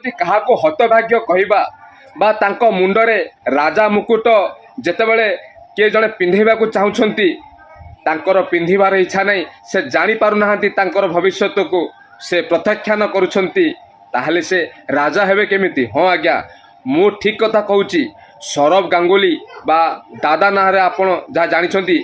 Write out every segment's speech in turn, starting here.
ଯଦି କାହାକୁ ହତଭାଗ୍ୟ କହିବା ବା ତାଙ୍କ ମୁଣ୍ଡରେ ରାଜା ମୁକୁଟ ଯେତେବେଳେ କିଏ ଜଣେ ପିନ୍ଧେଇବାକୁ ଚାହୁଁଛନ୍ତି ତାଙ୍କର ପିନ୍ଧିବାର ଇଚ୍ଛା ନାହିଁ, ସେ ଜାଣିପାରୁନାହାନ୍ତି ତାଙ୍କର ଭବିଷ୍ୟତକୁ ସେ ପ୍ରତ୍ୟାଖ୍ୟାନ କରୁଛନ୍ତି, ତାହେଲେ ସେ ରାଜା ହେବେ କେମିତି? ହଁ ଆଜ୍ଞା, ମୁଁ ଠିକ୍ କଥା କହୁଛି। ସୌରଭ ଗାଙ୍ଗୁଲି ବା ଦାଦା ନାଁରେ ଆପଣ ଯାହା ଜାଣିଛନ୍ତି,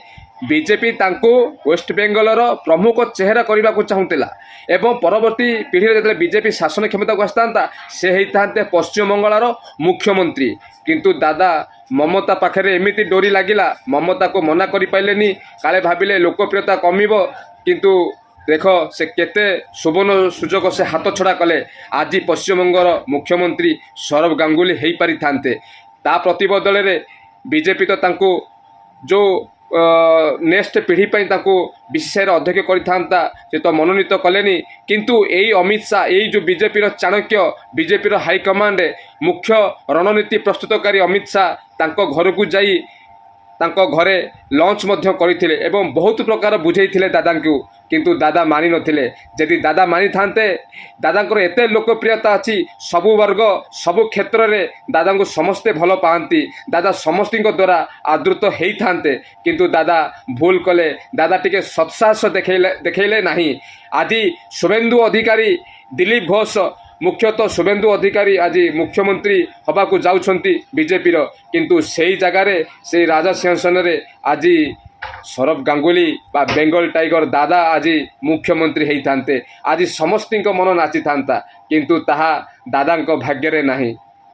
ବିଜେପି ତାଙ୍କୁ ୱେଷ୍ଟବେଙ୍ଗଲର ପ୍ରମୁଖ ଚେହେରା କରିବାକୁ ଚାହୁଁଥିଲା ଏବଂ ପରବର୍ତ୍ତୀ ପିଢ଼ିରେ ଯେତେବେଳେ ବିଜେପି ଶାସନ କ୍ଷମତାକୁ ଆସିଥାନ୍ତା ସେ ହେଇଥାନ୍ତେ ପଶ୍ଚିମବଙ୍ଗଳାର ମୁଖ୍ୟମନ୍ତ୍ରୀ। କିନ୍ତୁ ଦାଦା ମମତା ପାଖରେ ଏମିତି ଡୋରି ଲାଗିଲା, ମମତାକୁ ମନା କରିପାରିଲେନି, କାଳେ ଭାବିଲେ ଲୋକପ୍ରିୟତା କମିବ। କିନ୍ତୁ ଦେଖ ସେ କେତେ ସୁବର୍ଣ୍ଣ ସୁଯୋଗ ସେ ହାତଛଡ଼ା କଲେ। ଆଜି ପଶ୍ଚିମବଙ୍ଗର ମୁଖ୍ୟମନ୍ତ୍ରୀ ସୌରଭ ଗାଙ୍ଗୁଲି ହେଇପାରିଥାନ୍ତେ। ତା ପ୍ରତିବଦଳରେ ବିଜେପି ତ ତାଙ୍କୁ ଯେଉଁ ନେକ୍ସଟ ପିଢ଼ି ପାଇଁ ତାଙ୍କୁ ବିସିସିଆଇର ଅଧ୍ୟକ୍ଷ କରିଥାନ୍ତା, ସେ ତ ମନୋନୀତ କଲେନି। କିନ୍ତୁ ଏଇ ଅମିତ ଶାହା, ଏଇ ଯେଉଁ ବିଜେପିର ଚାଣକ୍ୟ, ବିଜେପିର ହାଇକମାଣ୍ଡ ମୁଖ୍ୟ ରଣନୀତି ପ୍ରସ୍ତୁତକାରୀ ଅମିତ ଶାହା ତାଙ୍କ ଘରକୁ ଯାଇ ତାଙ୍କ ଘରେ ଲଞ୍ଚ ମଧ୍ୟ କରିଥିଲେ ଏବଂ ବହୁତ ପ୍ରକାର ବୁଝେଇଥିଲେ ଦାଦାଙ୍କୁ, କିନ୍ତୁ ଦାଦା ମାନିନଥିଲେ। ଯଦି ଦାଦା ମାନିଥାନ୍ତେ, ଦାଦାଙ୍କର ଏତେ ଲୋକପ୍ରିୟତା ଅଛି, ସବୁ ବର୍ଗ ସବୁ କ୍ଷେତ୍ରରେ ଦାଦାଙ୍କୁ ସମସ୍ତେ ଭଲ ପାଆନ୍ତି, ଦାଦା ସମସ୍ତଙ୍କ ଦ୍ୱାରା ଆଦୃତ ହେଇଥାନ୍ତେ। କିନ୍ତୁ ଦାଦା ଭୁଲ କଲେ, ଦାଦା ଟିକେ ସତ୍ସାହସ ଦେଖେଇଲେ ନାହିଁ। ଆଜି ଶୁଭେନ୍ଦୁ ଅଧିକାରୀ, ଦିଲ୍ଲୀପ ଘୋଷ, ମୁଖ୍ୟତଃ ଶୁଭେନ୍ଦୁ ଅଧିକାରୀ ଆଜି ମୁଖ୍ୟମନ୍ତ୍ରୀ ହେବାକୁ ଯାଉଛନ୍ତି ବିଜେପିର, କିନ୍ତୁ ସେଇ ଜାଗାରେ ସେଇ ରାଜା ସିଂହାସନରେ ଆଜି ସୌରଭ ଗାଙ୍ଗୁଲି ବା ବେଙ୍ଗଲ ଟାଇଗର ଦାଦା ଆଜି ମୁଖ୍ୟମନ୍ତ୍ରୀ ହେଇଥାନ୍ତେ। ଆଜି ସମସ୍ତଙ୍କ ମନ ନାଚିଥାନ୍ତା, କିନ୍ତୁ ତାହା ଦାଦାଙ୍କ ଭାଗ୍ୟରେ ନାହିଁ।